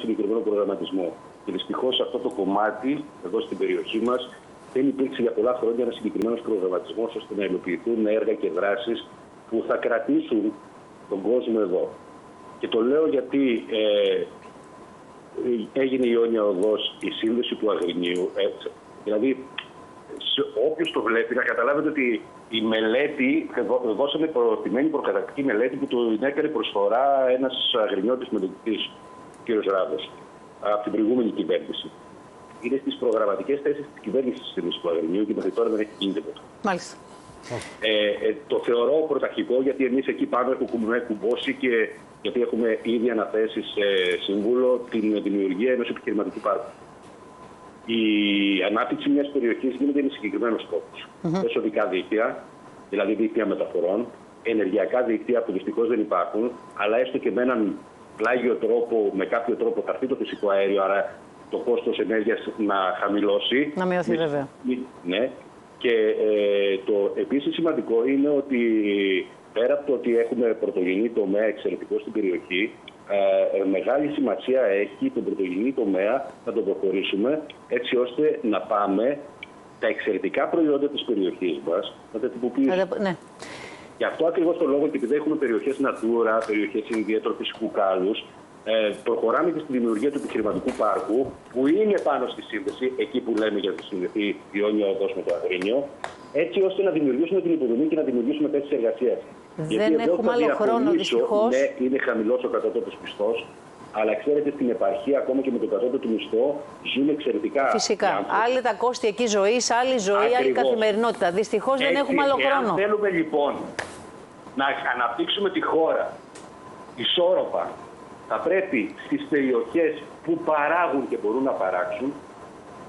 συγκεκριμένο προγραμματισμό. Και δυστυχώς αυτό το κομμάτι εδώ στην περιοχή μας δεν υπήρξε για πολλά χρόνια ένα συγκεκριμένο προγραμματισμό ώστε να υλοποιηθούν έργα και δράσεις που θα κρατήσουν τον κόσμο εδώ. Και το λέω γιατί έγινε η Αιώνια Οδός, η σύνδεση του Αγρινίου. Δηλαδή, όποιος το βλέπει, να καταλάβετε ότι η μελέτη, δώσαμε προτιμένη προκαταρκτική μελέτη που του έκανε προσφορά ένας αγρινιώτης μελετητής, ο κ. Ράδος, από την προηγούμενη κυβέρνηση. Είναι στις προγραμματικές θέσεις της κυβέρνησης της σύνδεσης του Αγρινίου και μέχρι τώρα δεν έχει γίνει τίποτα. Μάλιστα. Το θεωρώ πρωταρχικό γιατί εμείς εκεί πάνω έχουμε κουμπώσει και γιατί έχουμε ήδη αναθέσει σε σύμβουλο την δημιουργία ενός επιχειρηματικού πάρκου. Η ανάπτυξη μιας περιοχής γίνεται με συγκεκριμένους τρόπους. Εσωδικά δίκτυα, δηλαδή δίκτυα μεταφορών, ενεργειακά δίκτυα που δυστυχώς δεν υπάρχουν, αλλά έστω και με έναν πλάγιο τρόπο, με κάποιο τρόπο θα έρθει το φυσικό αέριο, άρα το κόστος ενέργειας να χαμηλώσει. Να μειωθεί βέβαια. Ναι. Και το επίσης σημαντικό είναι ότι πέρα από το ότι έχουμε πρωτογενή τομέα εξαιρετικό στην περιοχή, μεγάλη σημασία έχει τον πρωτογενή τομέα να το προχωρήσουμε έτσι ώστε να πάμε τα εξαιρετικά προϊόντα της περιοχής μας να τα τυποποιήσουμε. Ναι. Γι' αυτό ακριβώς το λόγο και επειδή έχουμε περιοχές Natura, περιοχές ιδιαίτερου φυσικού κάλους, προχωράμε και στη δημιουργία του επιχειρηματικού πάρκου που είναι πάνω στη σύνδεση, εκεί που λέμε για τη συνδεθεί η Αιώνια Οδός με το Αγρίνιο, έτσι ώστε να δημιουργήσουμε την υποδομή και να δημιουργήσουμε θέσεις εργασίας. Δεν έχουμε άλλο χρόνο, δυστυχώς. Ναι, είναι χαμηλός ο κατώτατος μισθός, αλλά ξέρετε στην επαρχία, ακόμα και με τον κατώτατο μισθό, ζουν εξαιρετικά. Φυσικά. Άλλοι τα κόστη εκεί ζωής, άλλη ζωή, Ακριβώς. άλλη καθημερινότητα. Δυστυχώς δεν έχουμε άλλο χρόνο. Αν θέλουμε λοιπόν να αναπτύξουμε τη χώρα ισόρροπα, θα πρέπει στις περιοχές που παράγουν και μπορούν να παράξουν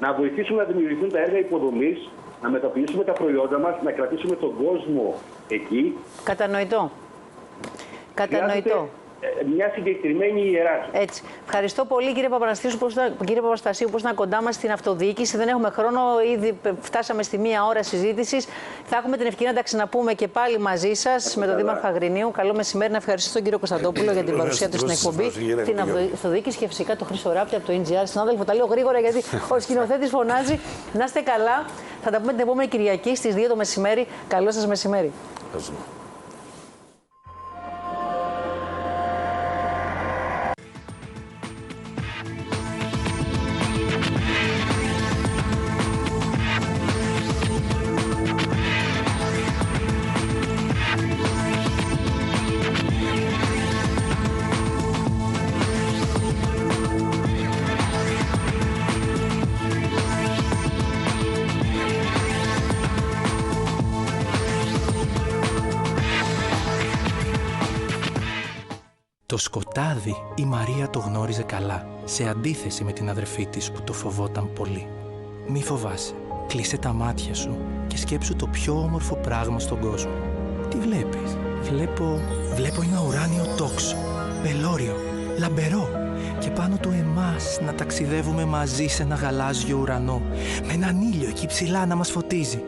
να βοηθήσουμε να δημιουργηθούν τα έργα υποδομής, να μεταποιήσουμε τα προϊόντα μας, να κρατήσουμε τον κόσμο εκεί. Κατανοητό. Κατανοητό. Μια συγκεκριμένη ιεράρχηση. Έτσι. Ευχαριστώ πολύ κύριε Παπαναστασίου που ήσασταν κοντά μας στην αυτοδιοίκηση. Δεν έχουμε χρόνο, ήδη φτάσαμε στη μία ώρα συζήτησης. Θα έχουμε την ευκαιρία να τα ξαναπούμε και πάλι μαζί σας με τον Δήμαρχο Αγρινίου. Καλό μεσημέρι, να ευχαριστήσω τον κύριο Κωνσταντόπουλο για την παρουσία του στην εκπομπή, την αυτοδιοίκηση και φυσικά τον Χρήστο Ράπτη από το NGR. Συνάδελφο, τα λέω γρήγορα γιατί ο σκηνοθέτης φωνάζει. Να είστε καλά. Θα τα πούμε την επόμενη Κυριακή στις 2 το μεσημέρι. Καλό σας μεσημέρι. Το σκοτάδι η Μαρία το γνώριζε καλά, σε αντίθεση με την αδερφή της που το φοβόταν πολύ. Μη φοβάσαι, κλείσε τα μάτια σου και σκέψου το πιο όμορφο πράγμα στον κόσμο. Τι βλέπεις? Βλέπω ένα ουράνιο τόξο, πελώριο, λαμπερό και πάνω του εμάς να ταξιδεύουμε μαζί σε ένα γαλάζιο ουρανό, με έναν ήλιο εκεί ψηλά να μας φωτίζει,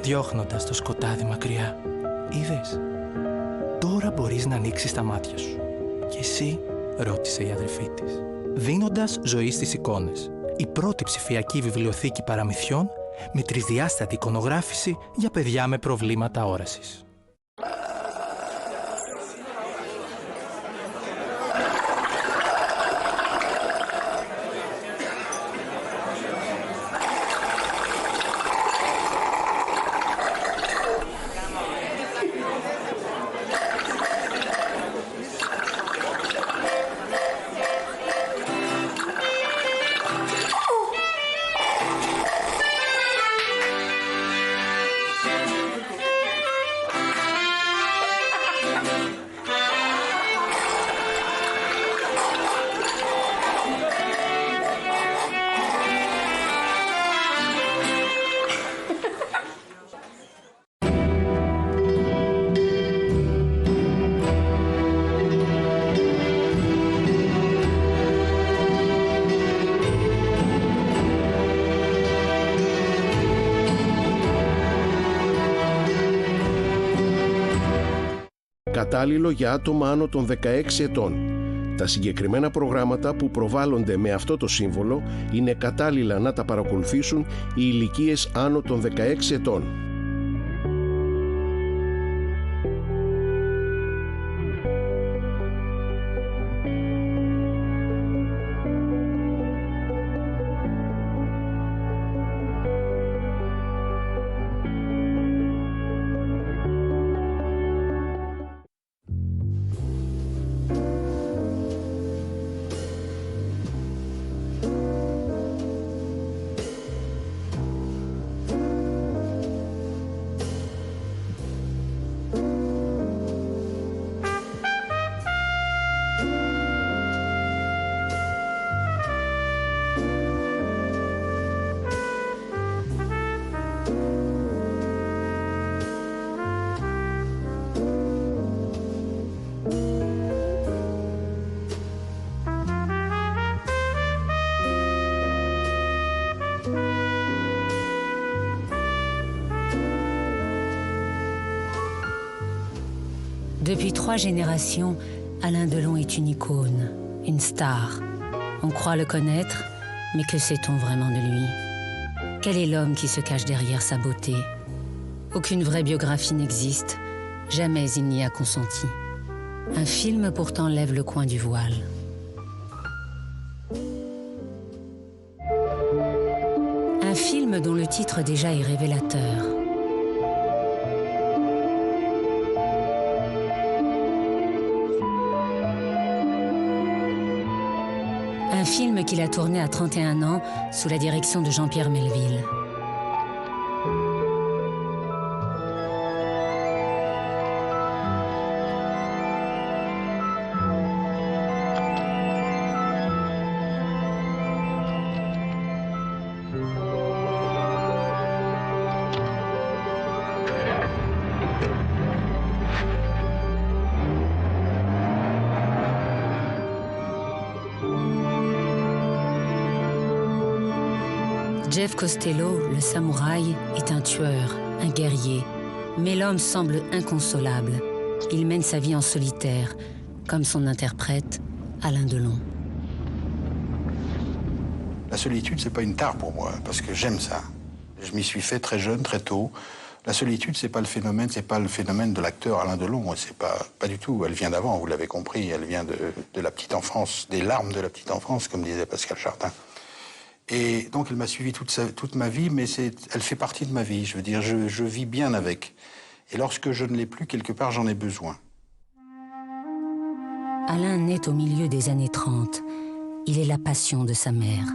διώχνοντας το σκοτάδι μακριά. Είδες? Τώρα μπορείς να ανοίξεις τα μάτια σου. «Και εσύ?» ρώτησε η αδερφή της. Δίνοντας ζωή στις εικόνες. Η πρώτη ψηφιακή βιβλιοθήκη παραμυθιών με τρισδιάστατη εικονογράφηση για παιδιά με προβλήματα όρασης. Κατάλληλο για άτομα άνω των 16 ετών. Τα συγκεκριμένα προγράμματα που προβάλλονται με αυτό το σύμβολο είναι κατάλληλα να τα παρακολουθήσουν οι ηλικίες άνω των 16 ετών. Depuis 3 générations, Alain Delon est une icône, une star. On croit le connaître, mais que sait-on vraiment de lui? Quel est l'homme qui se cache derrière sa beauté? Aucune vraie biographie n'existe, jamais il n'y a consenti. Un film pourtant lève le coin du voile. Un film dont le titre déjà est révélateur. Un film qu'il a tourné à 31 ans sous la direction de Jean-Pierre Melville. Jeff Costello, le samouraï, est un tueur, un guerrier. Mais l'homme semble inconsolable. Il mène sa vie en solitaire, comme son interprète, Alain Delon. La solitude, c'est pas une tare pour moi, parce que j'aime ça. Je m'y suis fait très jeune, très tôt. La solitude, c'est pas le phénomène de l'acteur Alain Delon. C'est pas du tout. Elle vient d'avant, vous l'avez compris. Elle vient de la petite enfance, des larmes de la petite enfance, comme disait Pascal Chartin. Et donc, elle m'a suivi toute ma vie, mais elle fait partie de ma vie. Je veux dire, je vis bien avec. Et lorsque je ne l'ai plus, quelque part, j'en ai besoin. Alain naît au milieu des années 30. Il est la passion de sa mère.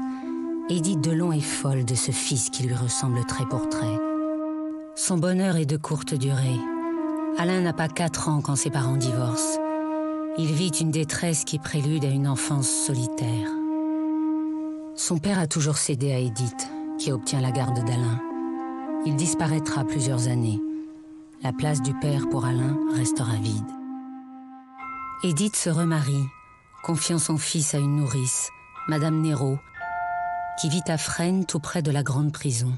Édith Delon est folle de ce fils qui lui ressemble trait pour trait. Son bonheur est de courte durée. Alain n'a pas 4 ans quand ses parents divorcent. Il vit une détresse qui prélude à une enfance solitaire. Son père a toujours cédé à Édith, qui obtient la garde d'Alain. Il disparaîtra plusieurs années. La place du père pour Alain restera vide. Édith se remarie, confiant son fils à une nourrice, Madame Néraud, qui vit à Fresnes, tout près de la grande prison.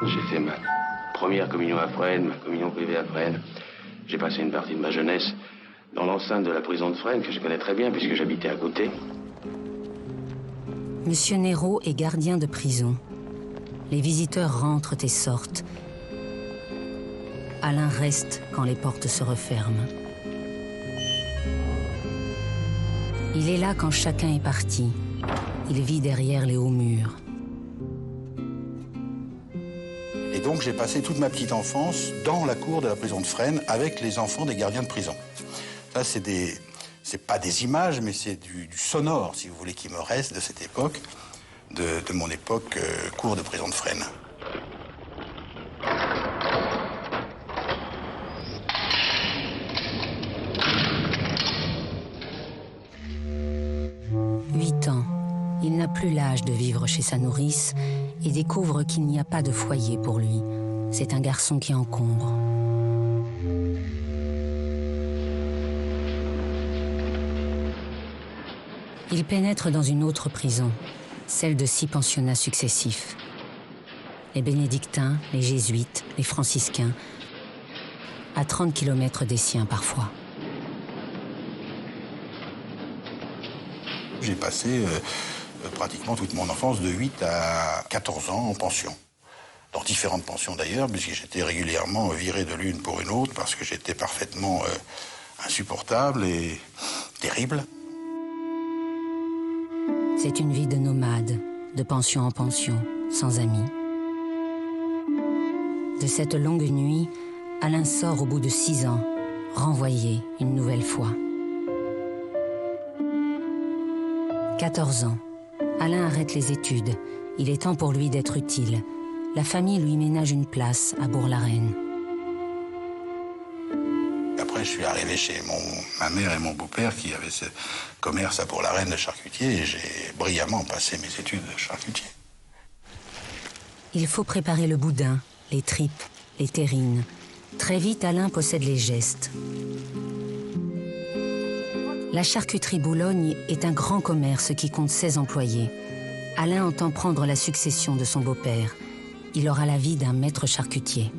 J'ai fait ma première communion à Fresnes, ma communion privée à Fresnes. J'ai passé une partie de ma jeunesse dans l'enceinte de la prison de Fresnes, que je connais très bien puisque j'habitais à côté. Monsieur Néraud est gardien de prison. Les visiteurs rentrent et sortent. Alain reste quand les portes se referment. Il est là quand chacun est parti. Il vit derrière les hauts murs. Et donc, j'ai passé toute ma petite enfance dans la cour de la prison de Fresnes avec les enfants des gardiens de prison. Ça, c'est pas des images, mais c'est du sonore, si vous voulez, qui me reste de cette époque, de mon époque cour de prison de Fresnes. Il n'a plus l'âge de vivre chez sa nourrice et découvre qu'il n'y a pas de foyer pour lui. C'est un garçon qui encombre. Il pénètre dans une autre prison, celle de 6 pensionnats successifs. Les bénédictins, les jésuites, les franciscains. à 30 km des siens parfois. J'ai passé pratiquement toute mon enfance de 8 à 14 ans en pension. Dans différentes pensions d'ailleurs, puisque j'étais régulièrement viré de l'une pour une autre parce que j'étais parfaitement insupportable et terrible. C'est une vie de nomade, de pension en pension, sans amis. De cette longue nuit, Alain sort au bout de 6 ans, renvoyé une nouvelle fois. 14 ans, Alain arrête les études. Il est temps pour lui d'être utile. La famille lui ménage une place à Bourg-la-Reine. Après, je suis arrivé chez ma mère et mon beau-père qui avaient ce commerce à Bourg-la-Reine de charcutier et j'ai brillamment passé mes études de charcutier. Il faut préparer le boudin, les tripes, les terrines. Très vite, Alain possède les gestes. La charcuterie Boulogne est un grand commerce qui compte 16 employés. Alain entend prendre la succession de son beau-père. Il aura la vie d'un maître charcutier.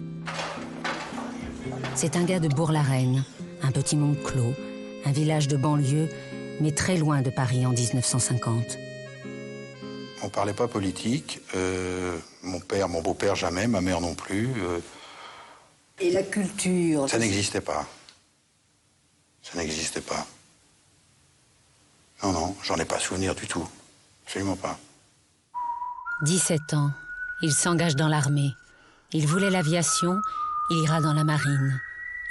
C'est un gars de Bourg-la-Reine, un petit monde clos, un village de banlieue, mais très loin de Paris en 1950. On ne parlait pas politique. Mon père, mon beau-père jamais, ma mère non plus. Et la culture? Ça n'existait pas. Ça n'existait pas. Non, non, j'en ai pas souvenir du tout. Absolument pas. 17 ans, il s'engage dans l'armée. Il voulait l'aviation, il ira dans la marine.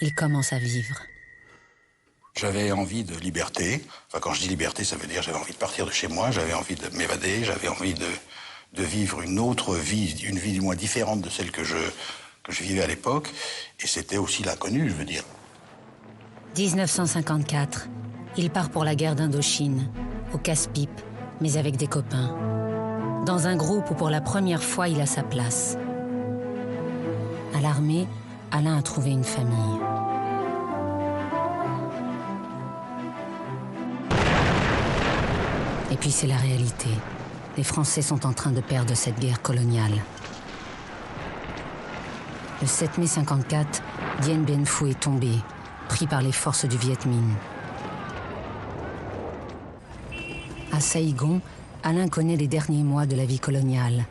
Il commence à vivre. J'avais envie de liberté. Enfin, quand je dis liberté, ça veut dire j'avais envie de partir de chez moi, j'avais envie de m'évader, j'avais envie de vivre une autre vie, une vie du moins différente de celle que je vivais à l'époque. Et c'était aussi l'inconnu, je veux dire. 1954, il part pour la guerre d'Indochine, au casse-pipe, mais avec des copains. Dans un groupe où pour la première fois il a sa place. À l'armée, Alain a trouvé une famille. Et puis c'est la réalité. Les Français sont en train de perdre cette guerre coloniale. Le 7 mai 54, Dien Bien Phu est tombé, pris par les forces du Viet Minh. À Saïgon, Alain connaît les derniers mois de la vie coloniale.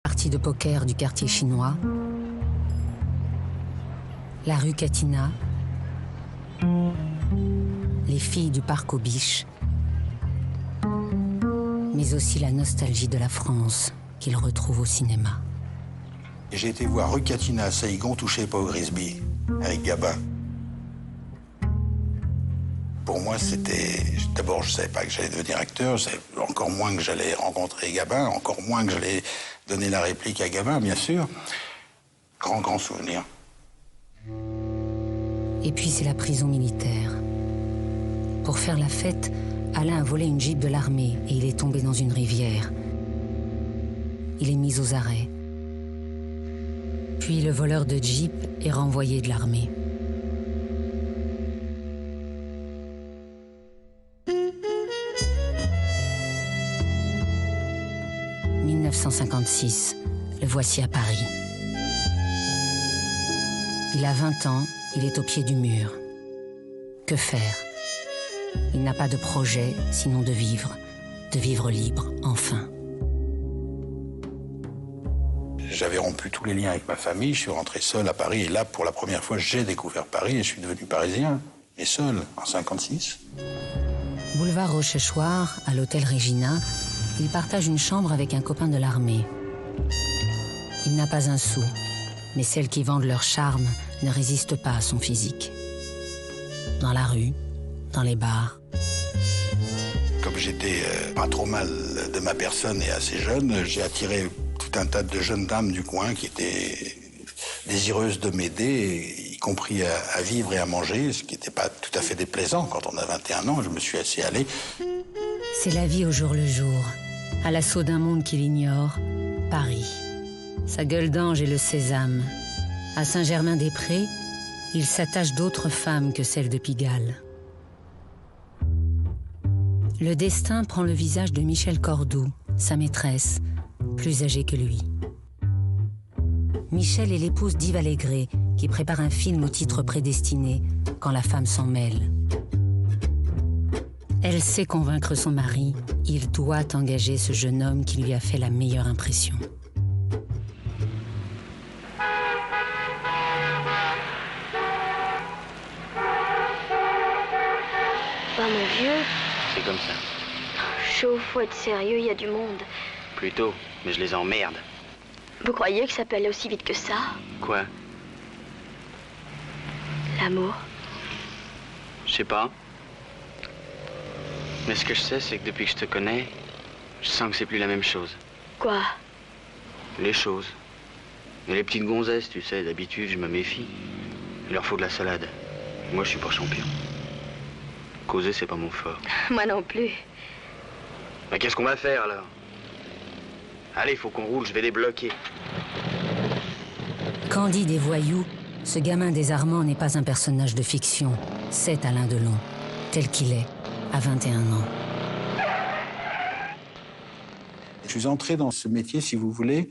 Partie de poker du quartier chinois, la rue Catina, les filles du parc aux Biches, mais aussi la nostalgie de la France qu'il retrouve au cinéma. J'ai été voir rue Catina à Saïgon, touché pas au Grisby, avec Gabin. Pour moi, c'était... D'abord, je ne savais pas que j'allais devenir acteur, je savais encore moins que j'allais rencontrer Gabin, encore moins que j'allais donner la réplique à Gabin, bien sûr. Grand souvenir. Et puis, c'est la prison militaire. Pour faire la fête, Alain a volé une Jeep de l'armée et il est tombé dans une rivière. Il est mis aux arrêts. Puis le voleur de Jeep est renvoyé de l'armée. « 1956, le voici à Paris. Il a 20 ans, il est au pied du mur. Que faire ? Il n'a pas de projet, sinon de vivre libre, enfin. J'avais rompu tous les liens avec ma famille, je suis rentré seul à Paris, et là, pour la première fois, j'ai découvert Paris et je suis devenu parisien, et seul, en 56. Boulevard Rochechouart, à l'hôtel Regina, il partage une chambre avec un copain de l'armée. Il n'a pas un sou, mais celles qui vendent leur charme ne résistent pas à son physique. Dans la rue, dans les bars. Comme j'étais pas trop mal de ma personne et assez jeune, j'ai attiré tout un tas de jeunes dames du coin qui étaient désireuses de m'aider, y compris à vivre et à manger, ce qui n'était pas tout à fait déplaisant. Quand on a 21 ans, je me suis laissé aller. C'est la vie au jour le jour, à l'assaut d'un monde qu'il ignore, Paris. Sa gueule d'ange est le sésame. À Saint-Germain-des-Prés, il s'attache d'autres femmes que celles de Pigalle. Le destin prend le visage de Michel Cordoue, sa maîtresse, plus âgée que lui. Michel est l'épouse d'Yves Allégret, qui prépare un film au titre prédestiné, Quand la femme s'en mêle. Elle sait convaincre son mari, il doit engager ce jeune homme qui lui a fait la meilleure impression. Mon vieux. C'est comme ça. Chaud, faut être sérieux, il y a du monde. Plutôt, mais je les emmerde. Vous croyez que ça peut aller aussi vite que ça? Quoi? L'amour. Je sais pas. Mais ce que je sais, c'est que depuis que je te connais, je sens que c'est plus la même chose. Quoi? Les choses. Mais les petites gonzesses, tu sais, d'habitude, je me méfie. Il leur faut de la salade. Moi, je suis pas champion. Causer, c'est pas mon fort. Moi non plus. Mais qu'est-ce qu'on va faire, alors? Allez, il faut qu'on roule, je vais débloquer. Candide et voyou, ce gamin désarmant n'est pas un personnage de fiction. C'est Alain Delon, tel qu'il est, à 21 ans. Je suis entré dans ce métier, si vous voulez,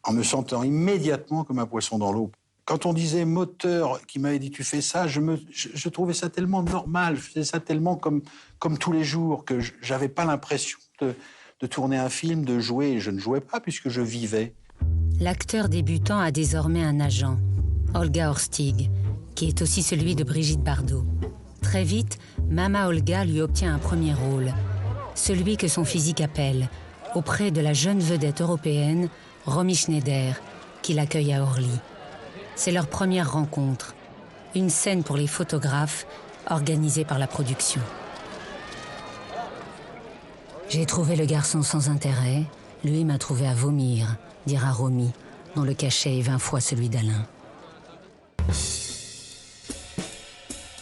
en me sentant immédiatement comme un poisson dans l'eau. Quand on disait moteur, qui m'avait dit « tu fais ça », je trouvais ça tellement normal, je faisais ça tellement comme tous les jours, que j'avais pas l'impression de tourner un film, de jouer. Je ne jouais pas puisque je vivais. L'acteur débutant a désormais un agent, Olga Horstig, qui est aussi celui de Brigitte Bardot. Très vite, Mama Olga lui obtient un premier rôle, celui que son physique appelle, auprès de la jeune vedette européenne, Romy Schneider, qui l'accueille à Orly. C'est leur première rencontre, une scène pour les photographes organisée par la production. J'ai trouvé le garçon sans intérêt, lui m'a trouvé à vomir, dira Romy, dont le cachet est 20 fois celui d'Alain.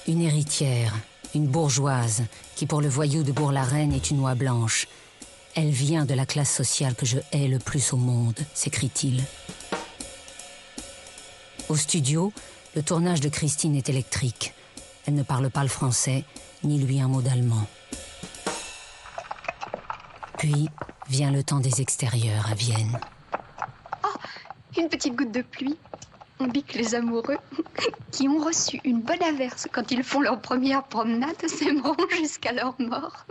Une héritière, une bourgeoise, qui pour le voyou de Bourg-la-Reine est une oie blanche. Elle vient de la classe sociale que je hais le plus au monde, s'écrie-t-il. Au studio, le tournage de Christine est électrique. Elle ne parle pas le français, ni lui un mot d'allemand. Puis vient le temps des extérieurs à Vienne. Oh, une petite goutte de pluie. On bique les amoureux qui ont reçu une bonne averse quand ils font leur première promenade, s'aimeront jusqu'à leur mort.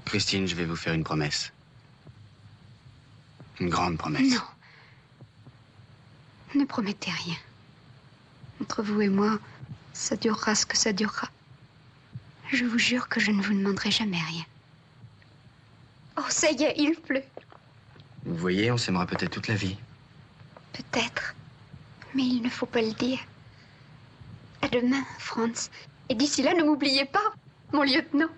Christine, je vais vous faire une promesse. Une grande promesse. Non. Ne promettez rien. Entre vous et moi, ça durera ce que ça durera. Je vous jure que je ne vous demanderai jamais rien. Oh, ça y est, il pleut. Vous voyez, on s'aimera peut-être toute la vie. Peut-être. Mais il ne faut pas le dire. À demain, Franz. Et d'ici là, ne m'oubliez pas, mon lieutenant.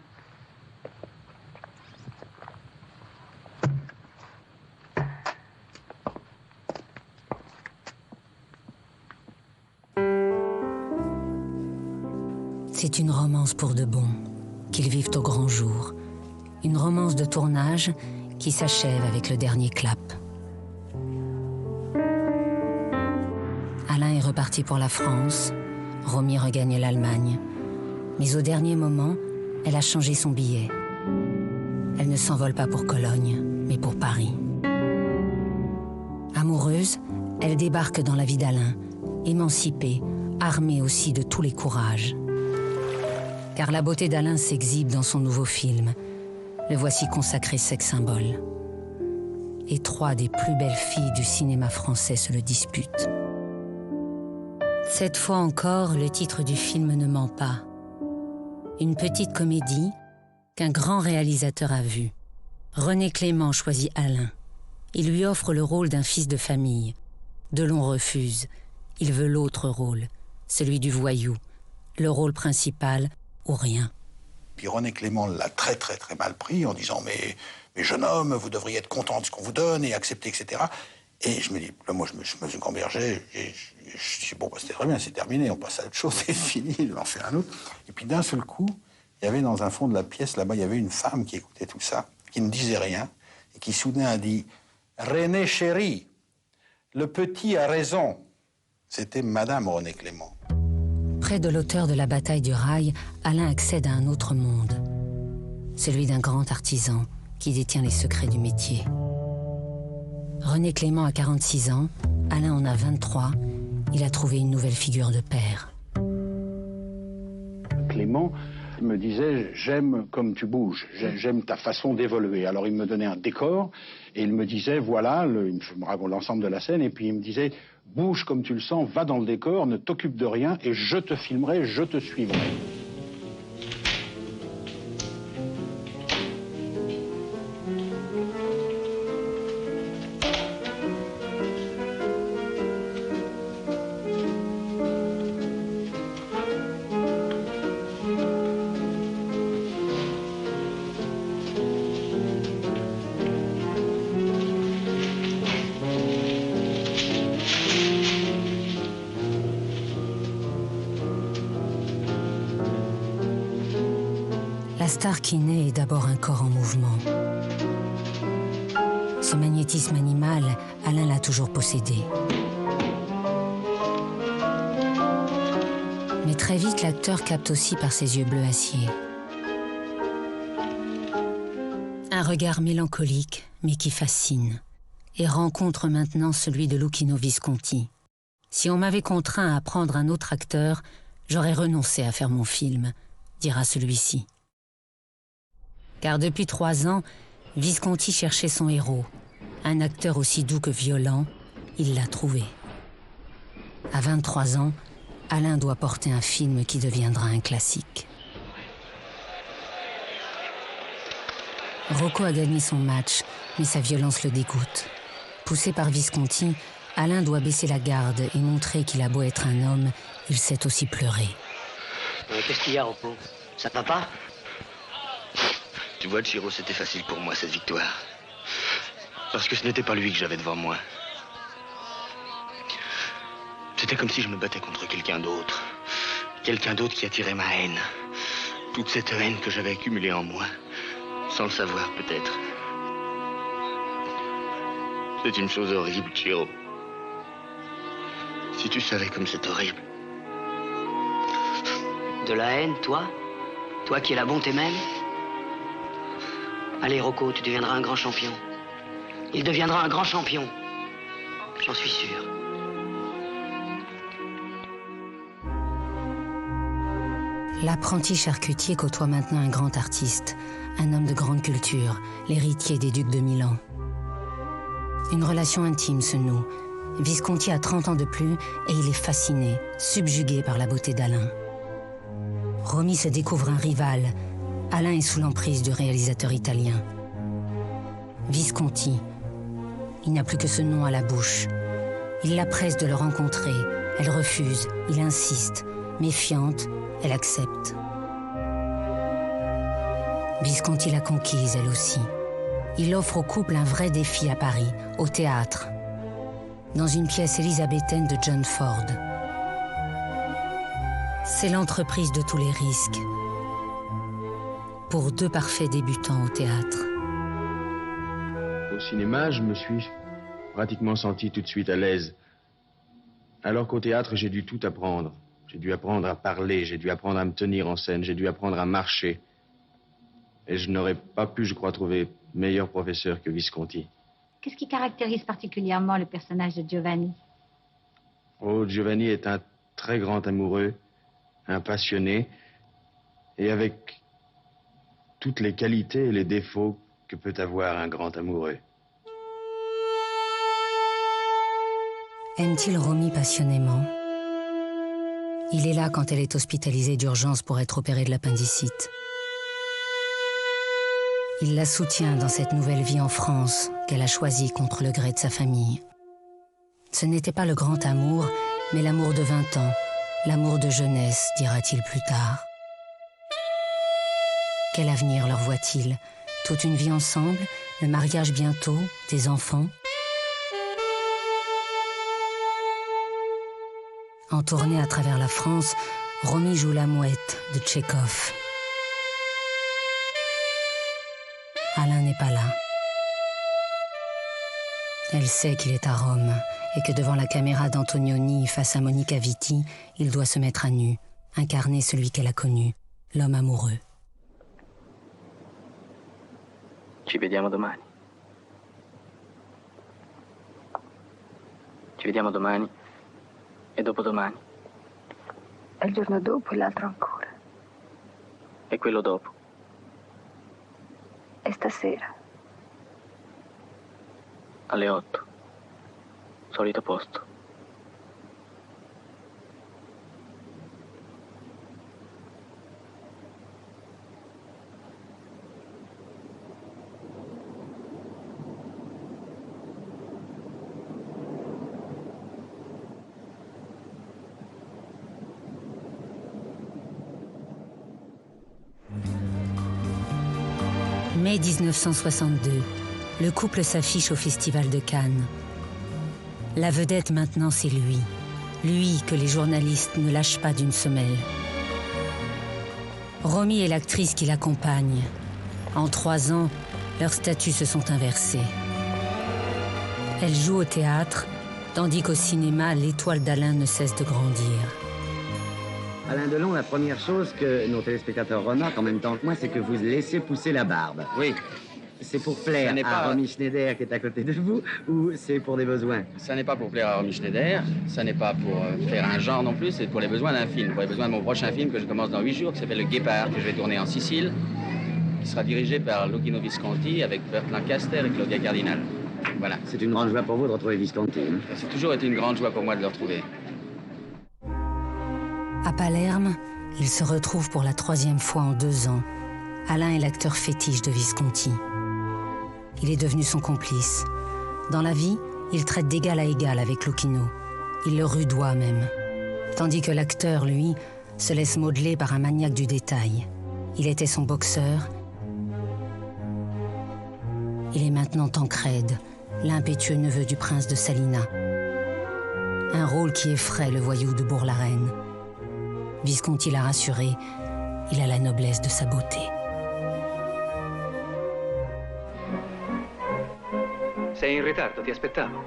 C'est une romance pour de bon, qu'ils vivent au grand jour. Une romance de tournage qui s'achève avec le dernier clap. Alain est reparti pour la France, Romy regagne l'Allemagne. Mais au dernier moment, elle a changé son billet. Elle ne s'envole pas pour Cologne, mais pour Paris. Amoureuse, elle débarque dans la vie d'Alain, émancipée, armée aussi de tous les courages. Car la beauté d'Alain s'exhibe dans son nouveau film. Le voici consacré sex-symbole. Et 3 des plus belles filles du cinéma français se le disputent. Cette fois encore, le titre du film ne ment pas. Une petite comédie qu'un grand réalisateur a vue. René Clément choisit Alain. Il lui offre le rôle d'un fils de famille. Delon refuse. Il veut l'autre rôle, celui du voyou. Le rôle principal ou rien. Puis René Clément l'a très mal pris en disant mais jeune homme, vous devriez être content de ce qu'on vous donne et accepter, etc. Et je me dis, là, moi je me suis gambergé, et je dis bon, bah, c'était très bien, c'est terminé, on passe à autre chose, c'est fini, je vais en faire un autre. Et puis d'un seul coup, il y avait dans un fond de la pièce, là-bas, il y avait une femme qui écoutait tout ça, qui ne disait rien, et qui soudain a dit « René chéri, le petit a raison ». C'était Madame René Clément. Près de l'auteur de La bataille du rail, Alain accède à un autre monde. Celui d'un grand artisan, qui détient les secrets du métier. René Clément a 46 ans, Alain en a 23. Il a trouvé une nouvelle figure de père. Clément me disait « j'aime comme tu bouges, j'aime ta façon d'évoluer ». Alors il me donnait un décor et il me disait « voilà, je me raconte l'ensemble de la scène » et puis il me disait « bouge comme tu le sens, va dans le décor, ne t'occupe de rien et je te filmerai, je te suivrai ». La star qui naît est d'abord un corps en mouvement. Ce magnétisme animal, Alain l'a toujours possédé. Mais très vite, l'acteur capte aussi par ses yeux bleu acier. Un regard mélancolique, mais qui fascine, et rencontre maintenant celui de Luchino Visconti. Si on m'avait contraint à prendre un autre acteur, j'aurais renoncé à faire mon film, dira celui-ci. Car depuis 3 ans, Visconti cherchait son héros. Un acteur aussi doux que violent, il l'a trouvé. À 23 ans, Alain doit porter un film qui deviendra un classique. Rocco a gagné son match, mais sa violence le dégoûte. Poussé par Visconti, Alain doit baisser la garde et montrer qu'il a beau être un homme, il sait aussi pleurer. Qu'est-ce qu'il y a, Rocco? Ça va pas? Tu vois, Chiro, c'était facile pour moi, cette victoire. Parce que ce n'était pas lui que j'avais devant moi. C'était comme si je me battais contre quelqu'un d'autre. Quelqu'un d'autre qui attirait ma haine. Toute cette haine que j'avais accumulée en moi. Sans le savoir, peut-être. C'est une chose horrible, Chiro. Si tu savais comme c'est horrible. De la haine, toi? Toi qui es la bonté même? Allez, Rocco, tu deviendras un grand champion. Il deviendra un grand champion. J'en suis sûr. L'apprenti charcutier côtoie maintenant un grand artiste, un homme de grande culture, l'héritier des ducs de Milan. Une relation intime se noue. Visconti a 30 ans de plus et il est fasciné, subjugué par la beauté d'Alain. Romy se découvre un rival. Alain est sous l'emprise du réalisateur italien. Visconti. Il n'a plus que ce nom à la bouche. Il la presse de le rencontrer. Elle refuse, il insiste. Méfiante, elle accepte. Visconti l'a conquise, elle aussi. Il offre au couple un vrai défi à Paris, au théâtre, dans une pièce élisabéthaine de John Ford. C'est l'entreprise de tous les risques, pour 2 parfaits débutants au théâtre. Au cinéma, je me suis pratiquement senti tout de suite à l'aise. Alors qu'au théâtre, j'ai dû tout apprendre. J'ai dû apprendre à parler, j'ai dû apprendre à me tenir en scène, j'ai dû apprendre à marcher. Et je n'aurais pas pu, je crois, trouver meilleur professeur que Visconti. Qu'est-ce qui caractérise particulièrement le personnage de Giovanni? Oh, Giovanni est un très grand amoureux, un passionné, et avec toutes les qualités et les défauts que peut avoir un grand amoureux. Aime-t-il Romy passionnément? Il est là quand elle est hospitalisée d'urgence pour être opérée de l'appendicite. Il la soutient dans cette nouvelle vie en France qu'elle a choisie contre le gré de sa famille. Ce n'était pas le grand amour, mais l'amour de 20 ans, l'amour de jeunesse, dira-t-il plus tard. Quel avenir leur voit-il? Toute une vie ensemble, le mariage bientôt, des enfants? En tournée à travers la France, Romy joue la mouette de Tchekhov. Alain n'est pas là. Elle sait qu'il est à Rome et que devant la caméra d'Antonioni face à Monica Vitti, il doit se mettre à nu, incarner celui qu'elle a connu, l'homme amoureux. Ci vediamo domani. Ci vediamo domani e dopodomani. E il giorno dopo e l'altro ancora. E quello dopo. E stasera. Alle 8. Solito posto. Mai 1962, le couple s'affiche au Festival de Cannes. La vedette maintenant, c'est lui. Lui que les journalistes ne lâchent pas d'une semelle. Romy est l'actrice qui l'accompagne. En 3 ans, leurs statuts se sont inversés. Elle joue au théâtre, tandis qu'au cinéma, l'étoile d'Alain ne cesse de grandir. Alain Delon, la première chose que nos téléspectateurs remarquent en même temps que moi, c'est que vous laissez pousser la barbe. Oui. C'est pour plaire à Romy Schneider qui est à côté de vous ou c'est pour des besoins? Ça n'est pas pour plaire à Romy Schneider, ça n'est pas pour faire un genre non plus, c'est pour les besoins d'un film, pour les besoins de mon prochain film que je commence dans 8 jours, qui s'appelle Le Guépard, que je vais tourner en Sicile, qui sera dirigé par Luchino Visconti avec Burt Lancaster et Claudia Cardinal. Voilà. C'est une grande joie pour vous de retrouver Visconti. Hein? Ça a toujours été une grande joie pour moi de le retrouver. À Palerme, ils se retrouvent pour la 3e fois en 2 ans. Alain est l'acteur fétiche de Visconti. Il est devenu son complice. Dans la vie, il traite d'égal à égal avec Luchino. Il le rudoie même. Tandis que l'acteur, lui, se laisse modeler par un maniaque du détail. Il était son boxeur. Il est maintenant Tancrède, l'impétueux neveu du prince de Salina. Un rôle qui effraie le voyou de Bourg-la-Reine. Visconti l'a rassuré, il a la noblesse de sa beauté. Sei in ritardo, ti aspettavo.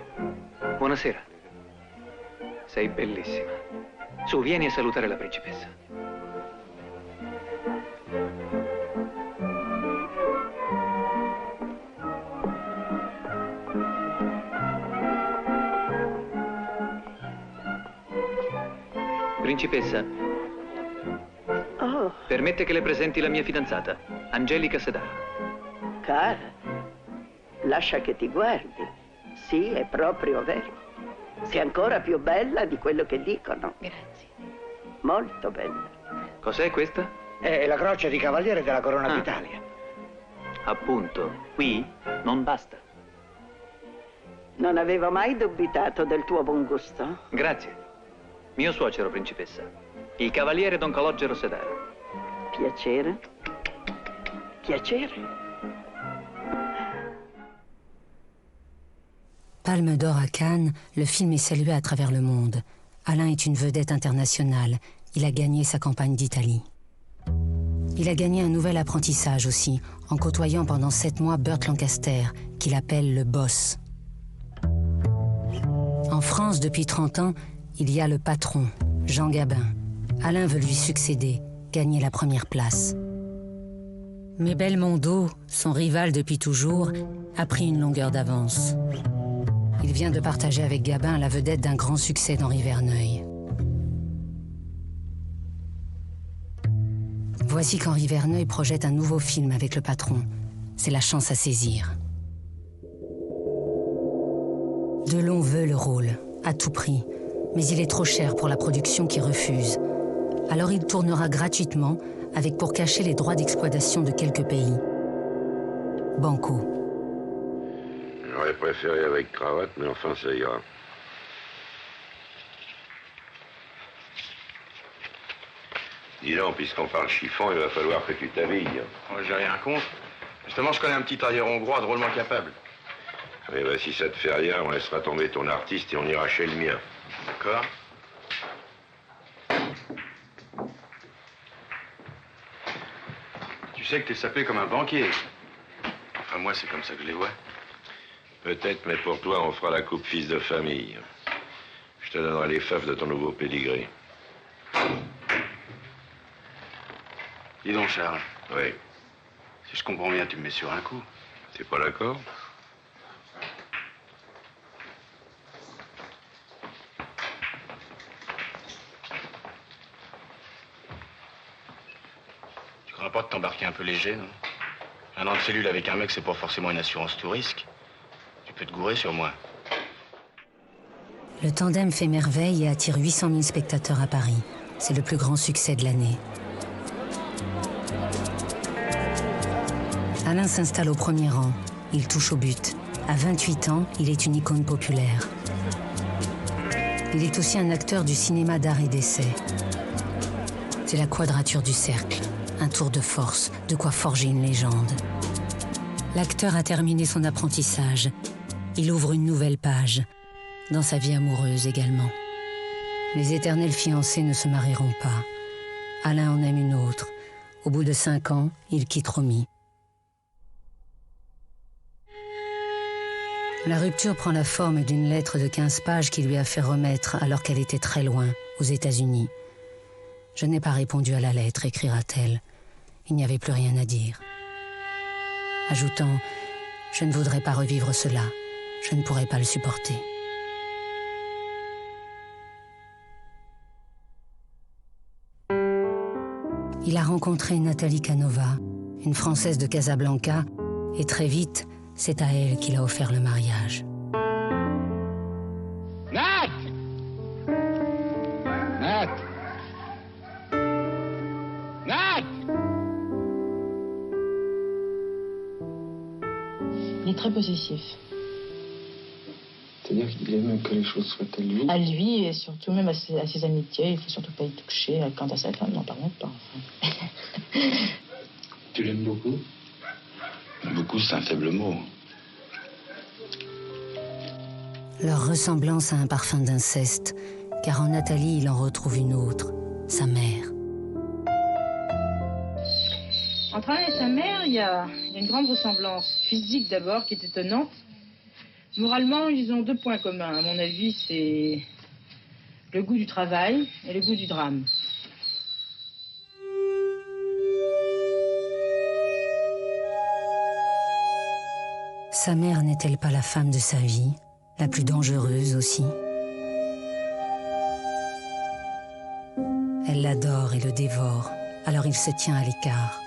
Buonasera. Sei bellissima. Su, vieni a salutare la principessa. Principessa, permette che le presenti la mia fidanzata, Angelica Sedano. Cara, lascia che ti guardi. Sì, è proprio vero. Sei ancora più bella di quello che dicono. Grazie. Molto bella. Cos'è questa? È la croce di cavaliere della Corona d'Italia. Appunto, qui non basta. Non avevo mai dubitato del tuo buon gusto. Grazie. Mio suocero, principessa. Il cavaliere Don Calogero Sedano. Piacere. Piacere. Palme d'or à Cannes, le film est salué à travers le monde. Alain est une vedette internationale. Il a gagné sa campagne d'Italie. Il a gagné un nouvel apprentissage aussi, en côtoyant pendant 7 mois Burt Lancaster, qu'il appelle le boss. En France, depuis 30 ans, il y a le patron, Jean Gabin. Alain veut lui succéder, gagner la première place. Mais Belmondo, son rival depuis toujours, a pris une longueur d'avance. Il vient de partager avec Gabin la vedette d'un grand succès d'Henri Verneuil. Voici qu'Henri Verneuil projette un nouveau film avec le patron. C'est la chance à saisir. Delon veut le rôle, à tout prix. Mais il est trop cher pour la production qui refuse. Alors il tournera gratuitement, avec pour cacher les droits d'exploitation de quelques pays. Banco. J'aurais préféré avec cravate, mais enfin ça ira. Dis donc, puisqu'on parle chiffon, il va falloir que tu t'habilles. Moi, j'ai rien contre. Justement, je connais un petit tailleur hongrois drôlement capable. Mais bah, si ça te fait rien, on laissera tomber ton artiste et on ira chez le mien. D'accord. Tu sais que t'es sapé comme un banquier. Enfin, moi, c'est comme ça que je les vois. Peut-être, mais pour toi, on fera la coupe fils de famille. Je te donnerai les faves de ton nouveau pédigré. Dis donc, Charles. Oui. Si je comprends bien, tu me mets sur un coup. T'es pas d'accord? Tu crois pas de t'embarquer un peu léger, non? Un an de cellule avec un mec, c'est pas forcément une assurance tout risque. Tu peux te gourer sur moi. Le tandem fait merveille et attire 800 000 spectateurs à Paris. C'est le plus grand succès de l'année. Alain s'installe au premier rang. Il touche au but. À 28 ans, il est une icône populaire. Il est aussi un acteur du cinéma d'art et d'essai. C'est la quadrature du cercle. Un tour de force, de quoi forger une légende. L'acteur a terminé son apprentissage. Il ouvre une nouvelle page, dans sa vie amoureuse également. Les éternels fiancés ne se marieront pas. Alain en aime une autre. Au bout de 5 ans, il quitte Romy. La rupture prend la forme d'une lettre de 15 pages qu'il lui a fait remettre alors qu'elle était très loin, aux États-Unis. « Je n'ai pas répondu à la lettre », écrira-t-elle. Il n'y avait plus rien à dire. Ajoutant « Je ne voudrais pas revivre cela. Je ne pourrais pas le supporter. » Il a rencontré Nathalie Canova, une Française de Casablanca, et très vite, c'est à elle qu'il a offert le mariage. Nat! Nat! Nat! Il est très possessif. C'est-à-dire qu'il aime que les choses soient à lui? À lui et surtout même à ses amitiés. Il ne faut surtout pas y toucher. Quant à sa femme, n'en parlons pas. Enfin. Tu l'aimes beaucoup? Beaucoup, c'est un faible mot. Leur ressemblance a un parfum d'inceste, car en Nathalie, il en retrouve une autre, sa mère. Entre Alain et sa mère, il y a une grande ressemblance. Physique d'abord, qui est étonnante. Moralement, ils ont 2 points communs. À mon avis, c'est le goût du travail et le goût du drame. Sa mère n'est-elle pas la femme de sa vie, la plus dangereuse aussi? Elle l'adore et le dévore, alors il se tient à l'écart.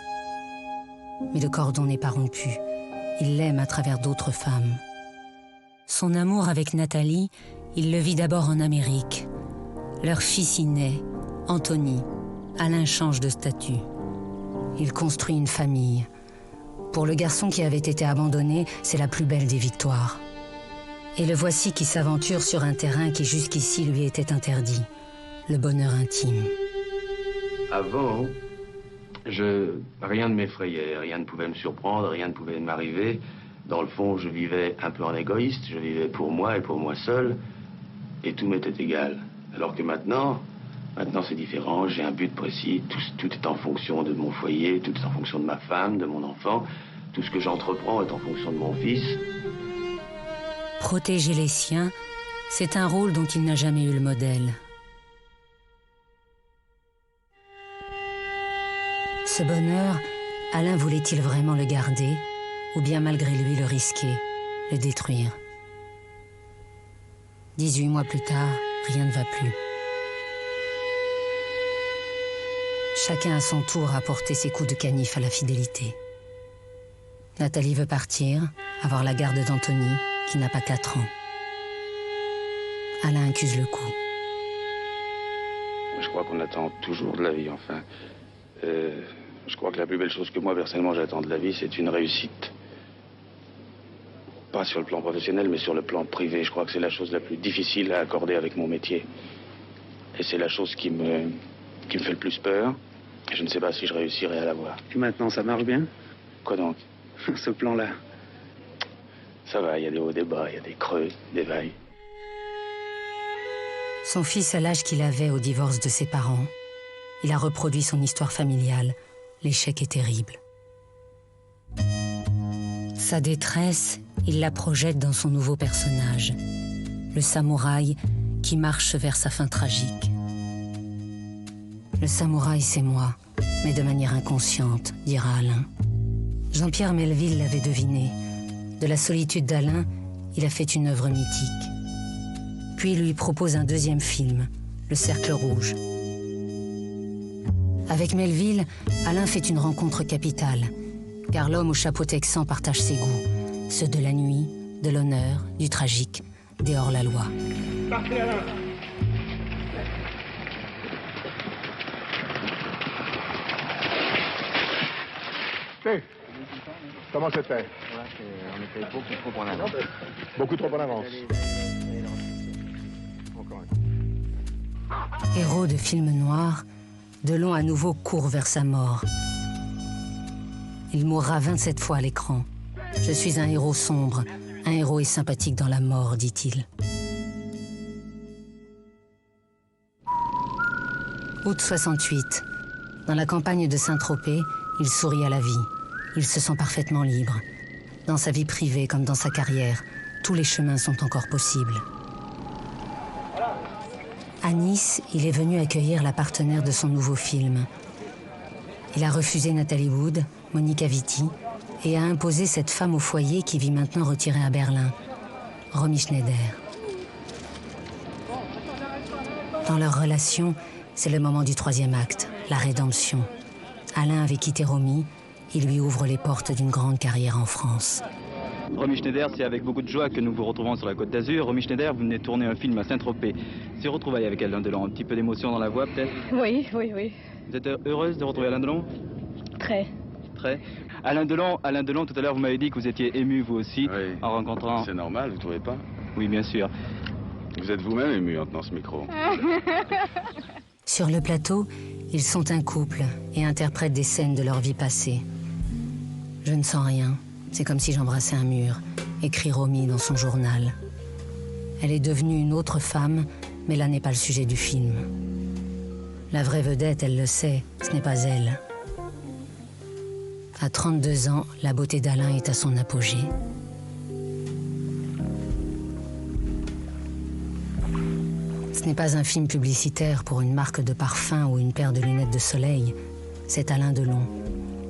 Mais le cordon n'est pas rompu. Il l'aime à travers d'autres femmes. Son amour avec Nathalie, il le vit d'abord en Amérique. Leur fils y naît, Anthony. Alain change de statut. Il construit une famille. Pour le garçon qui avait été abandonné, c'est la plus belle des victoires. Et le voici qui s'aventure sur un terrain qui jusqu'ici lui était interdit. Le bonheur intime. Avant, rien ne m'effrayait, rien ne pouvait me surprendre, rien ne pouvait m'arriver. Dans le fond, je vivais un peu en égoïste, je vivais pour moi et pour moi seul, et tout m'était égal. Alors que maintenant c'est différent, j'ai un but précis, tout est en fonction de mon foyer, tout est en fonction de ma femme, de mon enfant, tout ce que j'entreprends est en fonction de mon fils. Protéger les siens, c'est un rôle dont il n'a jamais eu le modèle. Ce bonheur, Alain voulait-il vraiment le garder, ou bien malgré lui le risquer, le détruire? 18 mois plus tard, rien ne va plus. Chacun à son tour a porté ses coups de canif à la fidélité. Nathalie veut partir, avoir la garde d'Anthony, qui n'a pas 4 ans. Alain accuse le coup. Je crois qu'on attend toujours de la vie, enfin. Je crois que la plus belle chose que moi, personnellement, j'attends de la vie, c'est une réussite. Pas sur le plan professionnel, mais sur le plan privé. Je crois que c'est la chose la plus difficile à accorder avec mon métier. Et c'est la chose qui me fait le plus peur. Et je ne sais pas si je réussirai à l'avoir. Et maintenant, ça marche bien? Quoi donc? Ce plan-là. Ça va, il y a des hauts, des bas, il y a des creux, des vagues. Son fils a l'âge qu'il avait au divorce de ses parents. Il a reproduit son histoire familiale. L'échec est terrible. Sa détresse, il la projette dans son nouveau personnage, le samouraï qui marche vers sa fin tragique. Le samouraï, c'est moi, mais de manière inconsciente, dira Alain. Jean-Pierre Melville l'avait deviné. De la solitude d'Alain, il a fait une œuvre mythique. Puis il lui propose un deuxième film, Le Cercle Rouge. Avec Melville, Alain fait une rencontre capitale, car l'homme au chapeau texan partage ses goûts, ceux de la nuit, de l'honneur, du tragique, des hors-la-loi. Partez, Alain. Comment c'était? On était beaucoup trop en avance. Beaucoup trop en avance. Héros de film noir, Delon à nouveau court vers sa mort. Il mourra 27 fois à l'écran. Je suis un héros sombre, un héros et sympathique dans la mort, dit-il. Août 68. Dans la campagne de Saint-Tropez, il sourit à la vie. Il se sent parfaitement libre. Dans sa vie privée comme dans sa carrière, tous les chemins sont encore possibles. À Nice, il est venu accueillir la partenaire de son nouveau film. Il a refusé Nathalie Wood, Monica Vitti, et a imposé cette femme au foyer qui vit maintenant retirée à Berlin, Romy Schneider. Dans leur relation, c'est le moment du troisième acte, la rédemption. Alain avait quitté Romy, il lui ouvre les portes d'une grande carrière en France. Romy Schneider, c'est avec beaucoup de joie que nous vous retrouvons sur la Côte d'Azur. Romy Schneider, vous venez de tourner un film à Saint-Tropez. C'est retrouvailles avec Alain Delon, un petit peu d'émotion dans la voix peut-être? Oui, oui, oui. Vous êtes heureuse de retrouver Alain Delon? Très. Très. Alain Delon, tout à l'heure vous m'avez dit que vous étiez ému vous aussi en rencontrant... C'est normal, vous trouvez pas? Oui, bien sûr. Vous êtes vous-même ému en tenant ce micro. Sur le plateau, ils sont un couple et interprètent des scènes de leur vie passée. Je ne sens rien. C'est comme si j'embrassais un mur, écrit Romy dans son journal. Elle est devenue une autre femme, mais là n'est pas le sujet du film. La vraie vedette, elle le sait, ce n'est pas elle. À 32 ans, la beauté d'Alain est à son apogée. Ce n'est pas un film publicitaire pour une marque de parfum ou une paire de lunettes de soleil. C'est Alain Delon,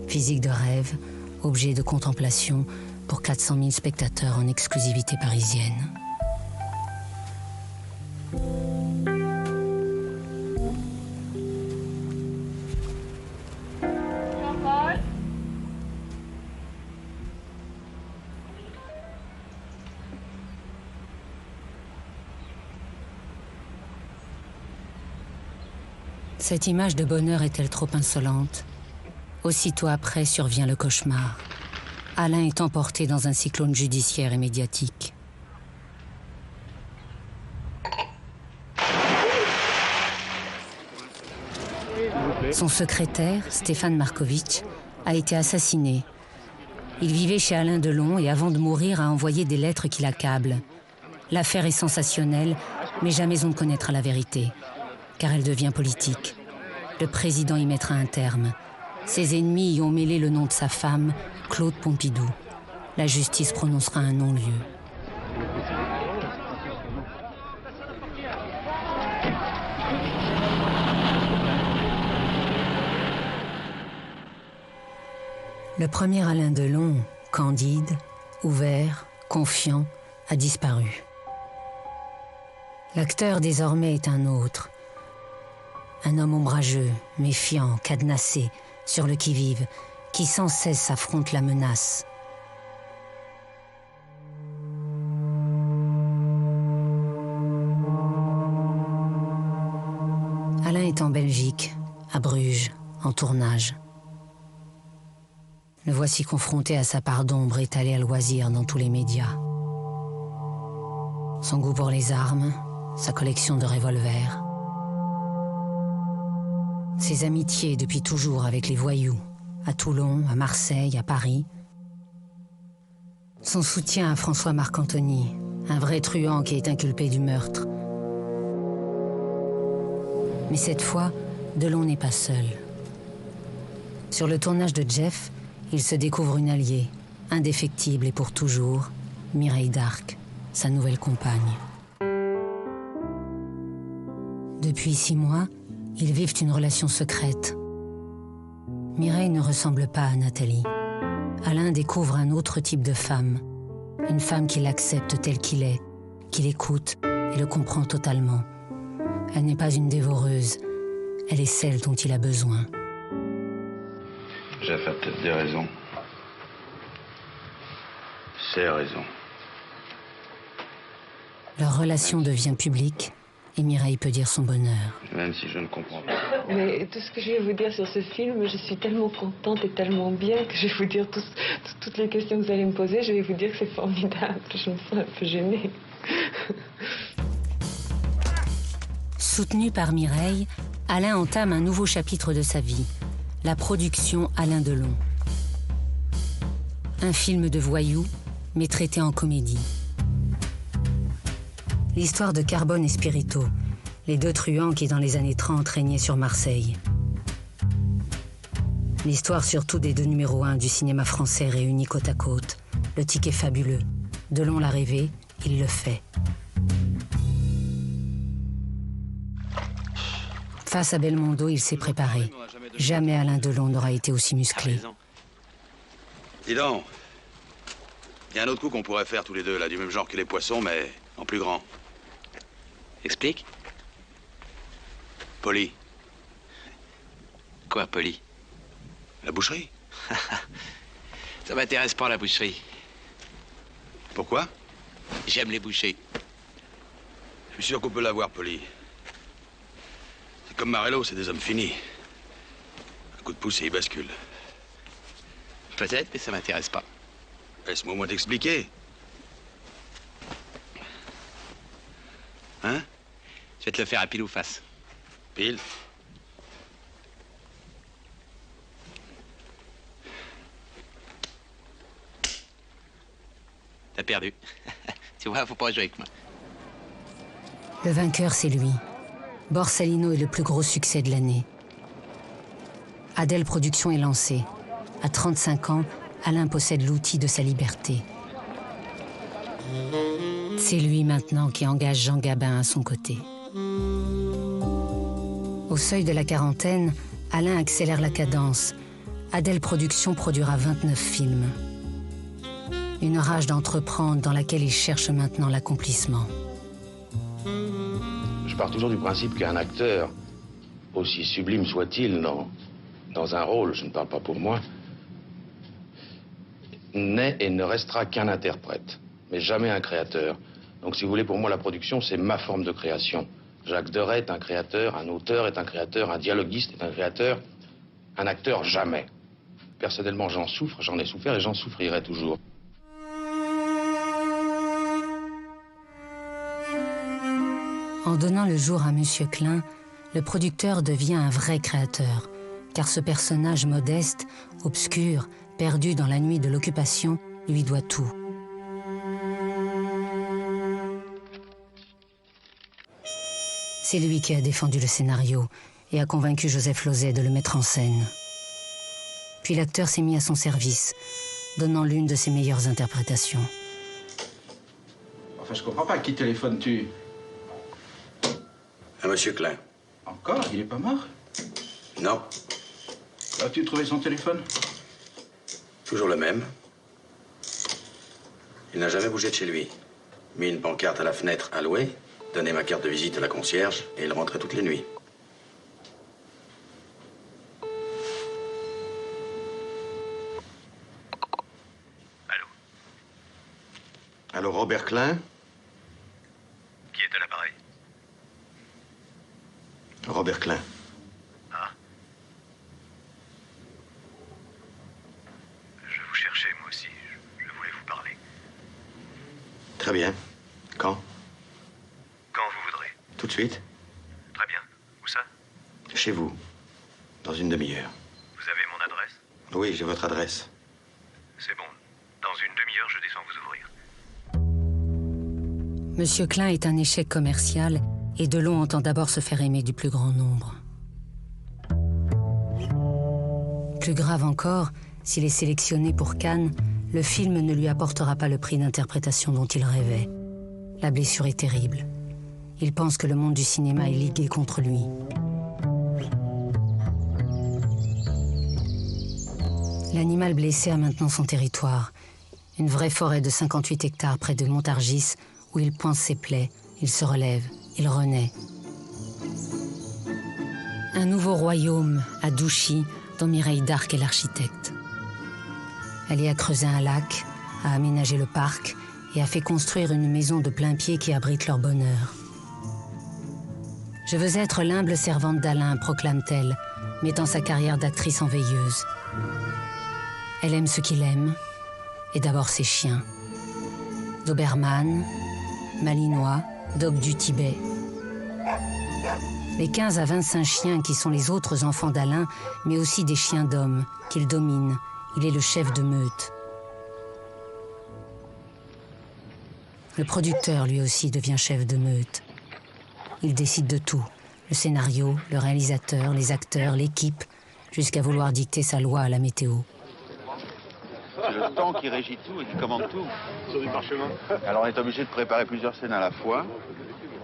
physique de rêve, objet de contemplation pour 400 000 spectateurs en exclusivité parisienne. Cette image de bonheur est-elle trop insolente? Aussitôt après survient le cauchemar. Alain est emporté dans un cyclone judiciaire et médiatique. Son secrétaire, Stéphane Markovitch, a été assassiné. Il vivait chez Alain Delon et avant de mourir a envoyé des lettres qui l'accablent. L'affaire est sensationnelle, mais jamais on ne connaîtra la vérité, car elle devient politique. Le président y mettra un terme. Ses ennemis y ont mêlé le nom de sa femme, Claude Pompidou. La justice prononcera un non-lieu. Le premier Alain Delon, candide, ouvert, confiant, a disparu. L'acteur désormais est un autre. Un homme ombrageux, méfiant, cadenassé, sur le qui-vive, qui sans cesse affronte la menace. Alain est en Belgique, à Bruges, en tournage. Le voici confronté à sa part d'ombre étalée à loisir dans tous les médias. Son goût pour les armes, sa collection de revolvers. Ses amitiés depuis toujours avec les voyous, à Toulon, à Marseille, à Paris. Son soutien à François Marc-Antony, un vrai truand qui est inculpé du meurtre. Mais cette fois, Delon n'est pas seul. Sur le tournage de Jeff, il se découvre une alliée, indéfectible et pour toujours, Mireille d'Arc, sa nouvelle compagne. Depuis 6 mois, ils vivent une relation secrète. Mireille ne ressemble pas à Nathalie. Alain découvre un autre type de femme, Une femme qui l'accepte tel qu'il est, qui l'écoute et le comprend totalement. Elle n'est pas une dévoreuse, elle est celle dont il a besoin. Jeff a peut-être des raisons. Ses raisons. Leur relation devient publique et Mireille peut dire son bonheur. Même si je ne comprends pas. Mais tout ce que je vais vous dire sur ce film, je suis tellement contente et tellement bien que je vais vous dire toutes les questions que vous allez me poser, je vais vous dire que c'est formidable. Je me sens un peu gênée. Soutenu par Mireille, Alain entame un nouveau chapitre de sa vie, la production Alain Delon. Un film de voyous, mais traité en comédie. L'histoire de Carbone et Spirito, les deux truands qui dans les années 30 régnaient sur Marseille. L'histoire surtout des deux numéros 1 du cinéma français réunis côte à côte. Le ticket fabuleux. Delon l'a rêvé, il le fait. Face à Belmondo, il s'est préparé. Jamais Alain Delon n'aura été aussi musclé. Dis donc, il y a un autre coup qu'on pourrait faire tous les deux, là, du même genre que les poissons, mais en plus grand. Explique. Poli. Quoi, Poli? La boucherie. Ça m'intéresse pas, la boucherie. Pourquoi? J'aime les bouchers. Je suis sûr qu'on peut l'avoir, Poli. C'est comme Marello, c'est des hommes finis. Un coup de pouce et il bascule. Peut-être, mais ça m'intéresse pas. Laisse-moi au moins t'expliquer. Hein? Je vais te le faire à pile ou face. Pile? T'as perdu. Tu vois, faut pas jouer avec moi. Le vainqueur, c'est lui. Borsalino est le plus gros succès de l'année. Adèle Productions est lancée. À 35 ans, Alain possède l'outil de sa liberté. C'est lui maintenant qui engage Jean Gabin à son côté. Au seuil de la quarantaine, Alain accélère la cadence. Adèle Productions produira 29 films. Une rage d'entreprendre dans laquelle il cherche maintenant l'accomplissement. Je pars toujours du principe qu'un acteur, aussi sublime soit-il dans un rôle, je ne parle pas pour moi, n'est et ne restera qu'un interprète, mais jamais un créateur. Donc si vous voulez, pour moi, la production, c'est ma forme de création. Jacques Deray est un créateur, un auteur est un créateur, un dialoguiste est un créateur, un acteur, jamais. Personnellement, j'en souffre, j'en ai souffert et j'en souffrirai toujours. En donnant le jour à Monsieur Klein, le producteur devient un vrai créateur, car ce personnage modeste, obscur, perdu dans la nuit de l'occupation, lui doit tout. C'est lui qui a défendu le scénario et a convaincu Joseph Losey de le mettre en scène. Puis l'acteur s'est mis à son service, donnant l'une de ses meilleures interprétations. Enfin, je comprends pas. À qui téléphones-tu? À Monsieur Klein. Encore? Il est pas mort? Non. As-tu trouvé son téléphone? Toujours le même. Il n'a jamais bougé de chez lui. Mis une pancarte à la fenêtre à louer, donné ma carte de visite à la concierge et il rentrait toutes les nuits. Allô? Allô, Robert Klein? Qui est à l'appareil? Robert Klein. Ah. Je vous cherchais, moi aussi. Je voulais vous parler. Très bien. Quand? Quand vous voudrez. Tout de suite? Très bien. Où ça? Chez vous. Dans une demi-heure. Vous avez mon adresse? Oui, j'ai votre adresse. C'est bon. Dans une demi-heure, je descends vous ouvrir. Monsieur Klein est un échec commercial et Delon entend d'abord se faire aimer du plus grand nombre. Plus grave encore, s'il est sélectionné pour Cannes, le film ne lui apportera pas le prix d'interprétation dont il rêvait. La blessure est terrible. Il pense que le monde du cinéma est ligué contre lui. L'animal blessé a maintenant son territoire. Une vraie forêt de 58 hectares près de Montargis, où il pense ses plaies, il se relève, il renaît. Un nouveau royaume à Douchy, dont Mireille d'Arc est l'architecte. Elle y a creusé un lac, a aménagé le parc et a fait construire une maison de plain-pied qui abrite leur bonheur. « Je veux être l'humble servante d'Alain », proclame-t-elle, mettant sa carrière d'actrice en veilleuse. Elle aime ce qu'il aime, et d'abord ses chiens. Doberman, Malinois, Dog du Tibet. Les 15 à 25 chiens qui sont les autres enfants d'Alain, mais aussi des chiens d'homme qu'il domine. Il est le chef de meute. Le producteur, lui aussi, devient chef de meute. Il décide de tout. Le scénario, le réalisateur, les acteurs, l'équipe, jusqu'à vouloir dicter sa loi à la météo. C'est le temps qui régit tout et qui commande tout. Sur du parchemin. Alors on est obligé de préparer plusieurs scènes à la fois,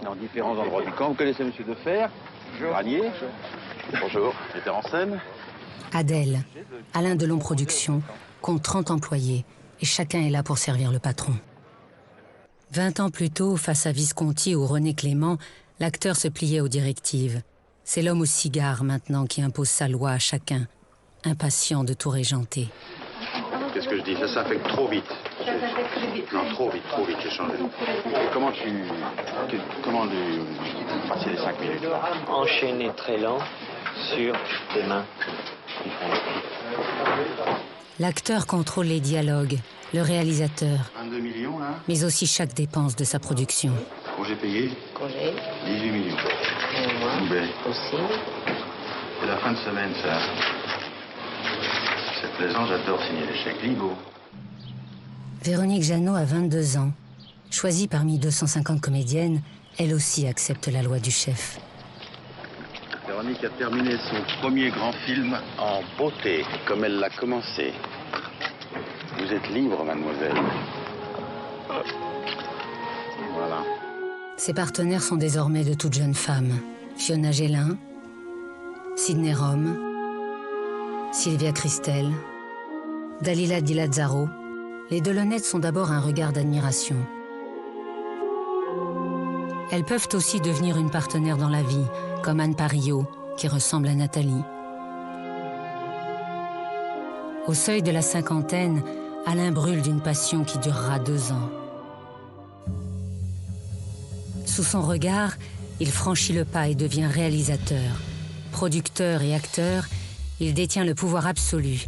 dans différents endroits du camp. Vous connaissez Monsieur Defer, Granier. Bonjour. Metteur en scène. Adèle, Alain Delon Productions, compte 30 employés et chacun est là pour servir le patron. 20 ans plus tôt, face à Visconti ou René Clément, l'acteur se pliait aux directives. C'est l'homme au cigare maintenant qui impose sa loi à chacun, impatient de tout régenter. Qu'est-ce que je dis? Ça s'affecte trop vite. Non, trop vite, j'ai changé. Comment passer les 5 minutes? Enchaîner très lent sur tes mains. L'acteur contrôle les dialogues, le réalisateur, 22 millions, là. mais aussi chaque dépense de sa production. Congé payé? Congé. 18 millions. Et moi aussi. C'est la fin de semaine, ça. C'est plaisant, j'adore signer des chèques libres. Véronique Jeannot a 22 ans. Choisie parmi 250 comédiennes, elle aussi accepte la loi du chef. Véronique a terminé son premier grand film en beauté, comme elle l'a commencé. Vous êtes libre, mademoiselle. Voilà. Ses partenaires sont désormais de toutes jeunes femmes. Fiona Gélin, Sidney Rome, Sylvia Christel, Dalila Di Lazzaro. Les Delonnettes sont d'abord un regard d'admiration. Elles peuvent aussi devenir une partenaire dans la vie, comme Anne Parillot, qui ressemble à Nathalie. Au seuil de la cinquantaine, Alain brûle d'une passion qui durera 2 ans. Sous son regard, il franchit le pas et devient réalisateur. Producteur et acteur, il détient le pouvoir absolu,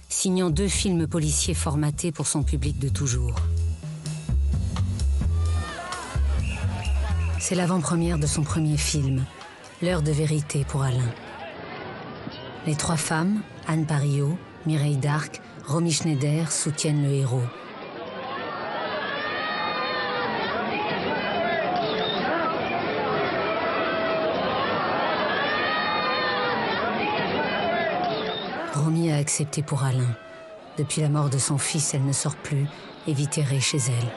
signant 2 films policiers formatés pour son public de toujours. C'est l'avant-première de son premier film, L'heure de vérité pour Alain. Les 3 femmes, Anne Parillot, Mireille d'Arc, Romy Schneider, soutiennent le héros. Romy a accepté pour Alain. Depuis la mort de son fils, elle ne sort plus et vit terrée chez elle.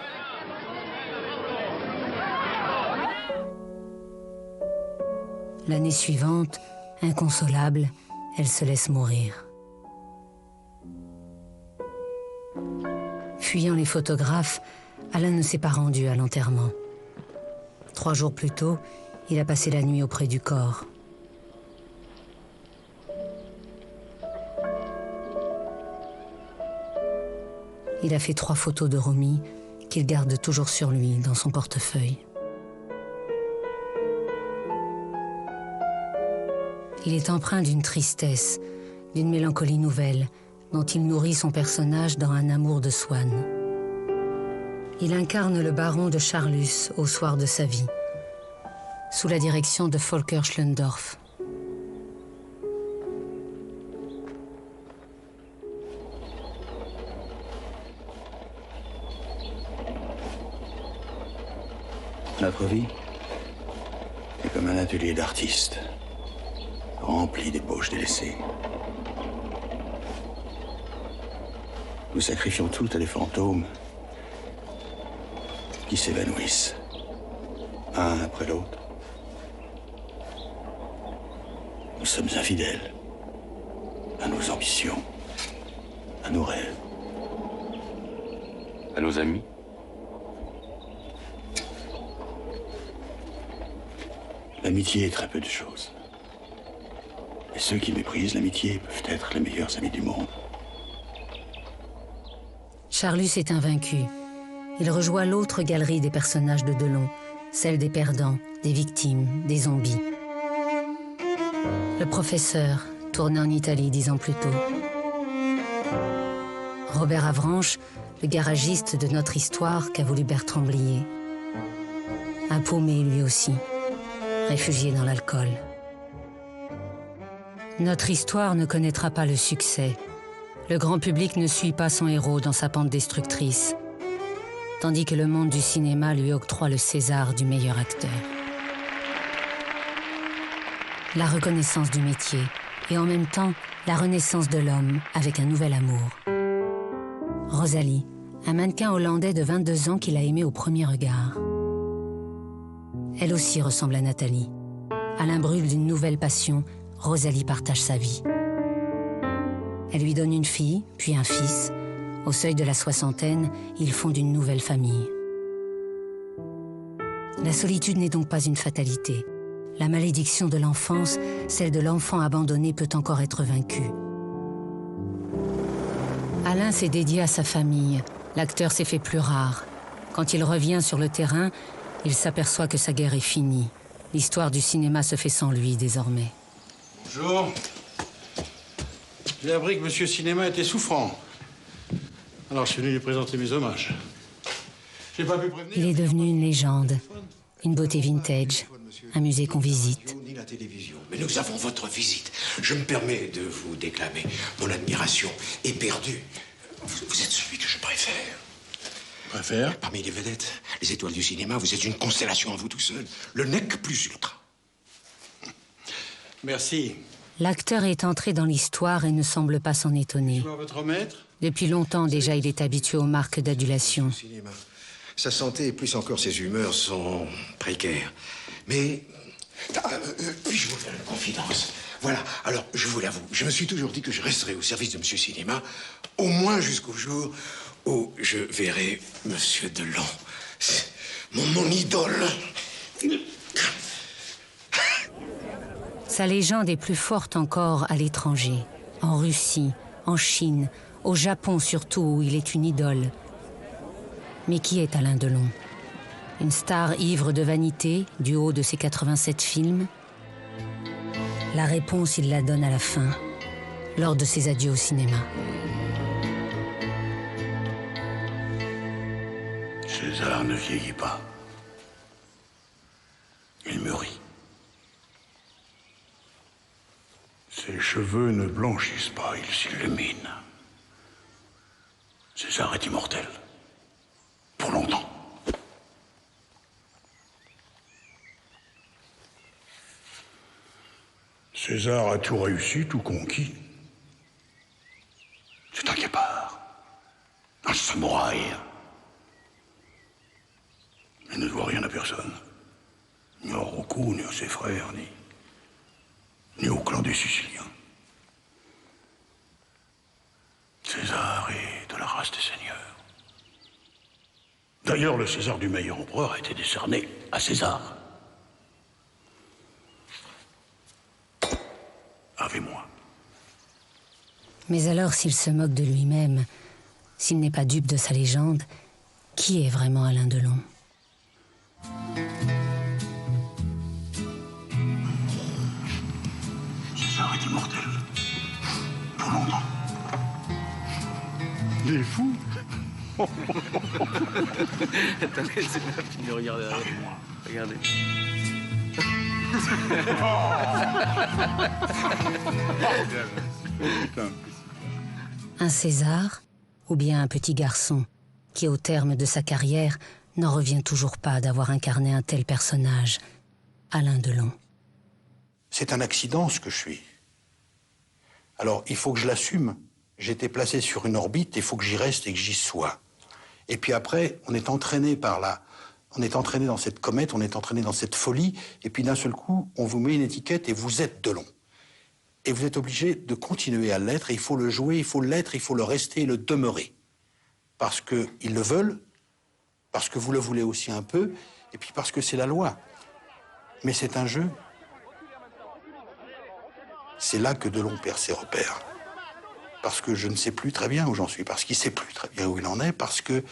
L'année suivante, inconsolable, elle se laisse mourir. Fuyant les photographes, Alain ne s'est pas rendu à l'enterrement. 3 jours plus tôt, il a passé la nuit auprès du corps. Il a fait 3 photos de Romy qu'il garde toujours sur lui dans son portefeuille. Il est empreint d'une tristesse, d'une mélancolie nouvelle, dont il nourrit son personnage dans Un amour de Swann. Il incarne le baron de Charlus au soir de sa vie, sous la direction de Volker Schlöndorff. Notre vie est comme un atelier d'artiste, rempli d'ébauches délaissées. Nous sacrifions tout à des fantômes qui s'évanouissent, un après l'autre. Nous sommes infidèles à nos ambitions, à nos rêves. À nos amis? L'amitié est très peu de choses. Et ceux qui méprisent l'amitié peuvent être les meilleurs amis du monde. Charlus est invaincu. Il rejoint l'autre galerie des personnages de Delon, celle des perdants, des victimes, des zombies. Le professeur, tourné en Italie 10 ans plus tôt. Robert Avranches, le garagiste de notre histoire qu'a voulu Bertrand Blier. Un paumé lui aussi, réfugié dans l'alcool. Notre histoire ne connaîtra pas le succès. Le grand public ne suit pas son héros dans sa pente destructrice, tandis que le monde du cinéma lui octroie le César du meilleur acteur. La reconnaissance du métier et en même temps la renaissance de l'homme avec un nouvel amour. Rosalie, un mannequin hollandais de 22 ans qu'il a aimé au premier regard. Elle aussi ressemble à Nathalie. À l'imbrûle d'une nouvelle passion, Rosalie partage sa vie. Elle lui donne une fille, puis un fils. Au seuil de la soixantaine, ils fondent une nouvelle famille. La solitude n'est donc pas une fatalité. La malédiction de l'enfance, celle de l'enfant abandonné, peut encore être vaincue. Alain s'est dédié à sa famille. L'acteur s'est fait plus rare. Quand il revient sur le terrain, il s'aperçoit que sa guerre est finie. L'histoire du cinéma se fait sans lui désormais. Bonjour. J'ai appris que Monsieur Cinéma était souffrant. Alors je suis venu lui présenter mes hommages. J'ai pas pu prévenir. Il est devenu une légende, une beauté vintage, un musée qu'on visite. Ni la télévision. Mais nous avons votre visite. Je me permets de vous déclamer mon admiration éperdue. Vous êtes celui que je préfère. Préfère? Parmi les vedettes, les étoiles du cinéma, vous êtes une constellation à vous tout seul. Le nec plus ultra. Merci. L'acteur est entré dans l'histoire et ne semble pas s'en étonner. Votre maître? Depuis longtemps déjà, il est habitué aux marques d'adulation. Sa santé et plus encore ses humeurs sont précaires. Mais puis-je vous faire une confidence? Voilà, alors je vous l'avoue, je me suis toujours dit que je resterai au service de Monsieur Cinéma, au moins jusqu'au jour où je verrai Monsieur Delon, mon idole. Sa légende est plus forte encore à l'étranger, en Russie, en Chine, au Japon surtout, où il est une idole. Mais qui est Alain Delon? Une star ivre de vanité, du haut de ses 87 films? La réponse, il la donne à la fin, lors de ses adieux au cinéma. César ne vieillit pas. Il mûrit. Ses cheveux ne blanchissent pas, ils s'illuminent. César est immortel. Pour longtemps. César a tout réussi, tout conquis. C'est un guépard. Un samouraï. Il ne doit rien à personne. Ni au Rocco, ni à ses frères, ni au clan des Siciliens. César est de la race des seigneurs. D'ailleurs, le César du meilleur empereur a été décerné à César. Avez-moi. Mais alors, s'il se moque de lui-même, s'il n'est pas dupe de sa légende, qui est vraiment Alain Delon? César est immortel. Pour longtemps. Il est fou. Attendez, c'est là qui me regarde. Regardez. Un César ou bien un petit garçon qui, au terme de sa carrière, n'en revient toujours pas d'avoir incarné un tel personnage, Alain Delon. C'est un accident, ce que je suis. Alors, il faut que je l'assume. J'ai été placé sur une orbite, il faut que j'y reste et que j'y sois. Et puis après, on est entraîné par là. On est entraîné dans cette comète, on est entraîné dans cette folie, et puis d'un seul coup, on vous met une étiquette et vous êtes Delon. Et vous êtes obligé de continuer à l'être, et il faut le jouer, il faut l'être, il faut le rester et le demeurer. parce qu'ils le veulent, parce que vous le voulez aussi un peu, et puis parce que c'est la loi. Mais c'est un jeu. C'est là que Delon perd ses repères. Parce que je ne sais plus très bien où j'en suis, parce qu'il ne sait plus très bien où il en est, parce que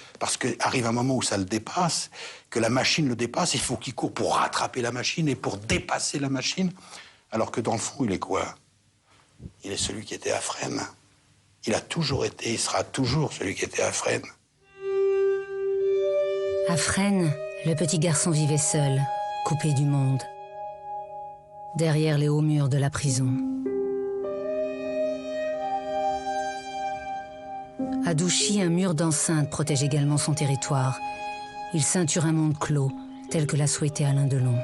arrive un moment où ça le dépasse, que la machine le dépasse, il faut qu'il court pour rattraper la machine et pour dépasser la machine, alors que dans le fond, il est quoi? Il est celui qui était à Fresnes. Il a toujours été, il sera toujours celui qui était à Fresnes. À Fresnes, le petit garçon vivait seul, coupé du monde, derrière les hauts murs de la prison. À Douchy, un mur d'enceinte protège également son territoire. Il ceinture un monde clos, tel que l'a souhaité Alain Delon.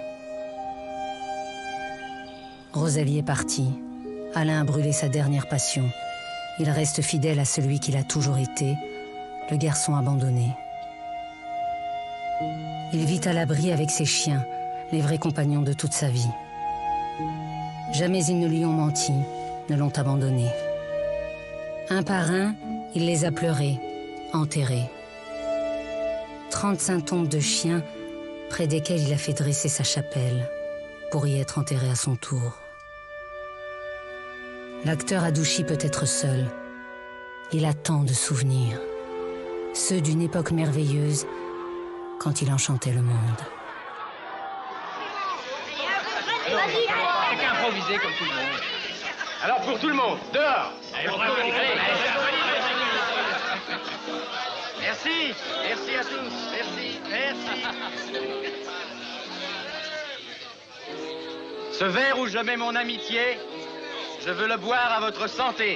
Rosalie est partie. Alain a brûlé sa dernière passion. Il reste fidèle à celui qu'il a toujours été, le garçon abandonné. Il vit à l'abri avec ses chiens, les vrais compagnons de toute sa vie. Jamais ils ne lui ont menti, ne l'ont abandonné. Un par un, il les a pleurés, enterrés. 35 tombes de chiens, près desquelles il a fait dresser sa chapelle, pour y être enterré à son tour. L'acteur à Douchy peut être seul. Il a tant de souvenirs. Ceux d'une époque merveilleuse, quand il enchantait le monde. Chacun improviser comme tout le monde. Alors pour tout le monde, dehors. Merci, merci à tous, merci. Ce verre où je mets mon amitié, je veux le boire à votre santé.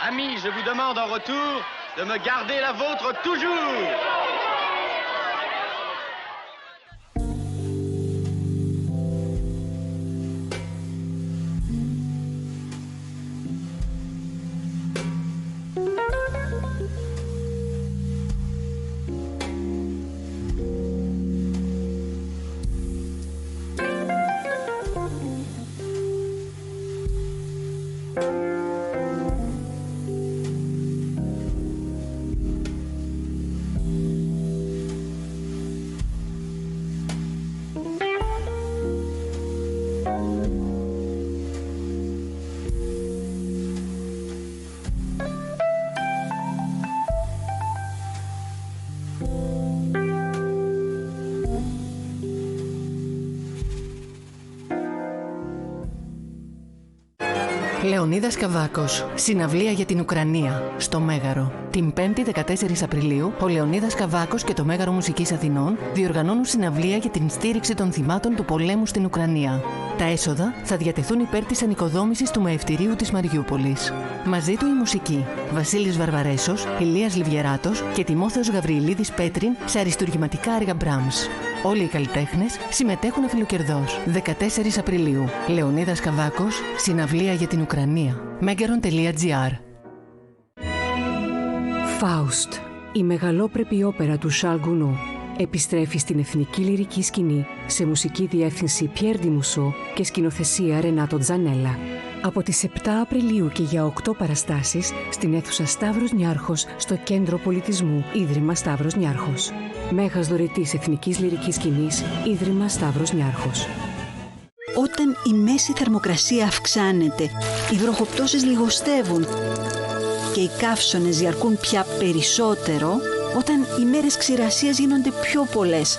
Amis, je vous demande en retour de me garder la vôtre toujours. Λεωνίδας Καβάκος, συναυλία για την Ουκρανία, στο Μέγαρο. Την 5η 14 Απριλίου, ο Λεωνίδας Καβάκος και το Μέγαρο Μουσικής Αθηνών διοργανώνουν συναυλία για την στήριξη των θυμάτων του πολέμου στην Ουκρανία. Τα έσοδα θα διατεθούν υπέρ της ανοικοδόμησης του μαευτηρίου της Μαριούπολης. Μαζί του η μουσική, Βασίλης Βαρβαρέσος, Ηλίας Λιβιεράτος και Τιμόθεος Γαβριηλίδης Πέτριν σε αριστουργηματικά έργα Μπράμς. Όλοι οι καλλιτέχνες συμμετέχουν αφιλοκερδώς. 14 Απριλίου, Λεωνίδας Καβάκος, συναυλία για την Ουκρανία. Megaron.gr. Φάουστ, η μεγαλόπρεπη όπερα του Σαρλ Γκουνό, επιστρέφει στην εθνική λυρική σκηνή σε μουσική διεύθυνση Πιέρ ντι Μουσό και σκηνοθεσία Ρενάτο Τζανέλα. Από τις 7 Απριλίου και για 8 παραστάσεις στην αίθουσα Σταύρος Νιάρχος στο Κέντρο Πολιτισμού Ίδρυμα Σταύρος Νιάρχος. Μέγας δωρητής εθνικής λυρικής σκηνής Ίδρυμα Σταύρος Νιάρχος. Όταν η μέση θερμοκρασία αυξάνεται, οι βροχοπτώσεις λιγοστεύουν και οι καύσωνες διαρκούν πια περισσότερο, όταν οι μέρες ξηρασίας γίνονται πιο πολλές,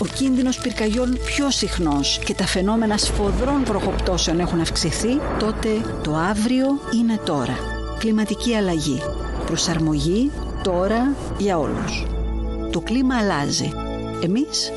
ο κίνδυνος πυρκαγιών πιο συχνός και τα φαινόμενα σφοδρών βροχοπτώσεων έχουν αυξηθεί, τότε το αύριο είναι τώρα. Κλιματική αλλαγή. Προσαρμογή τώρα για όλους. Το κλίμα αλλάζει. Εμείς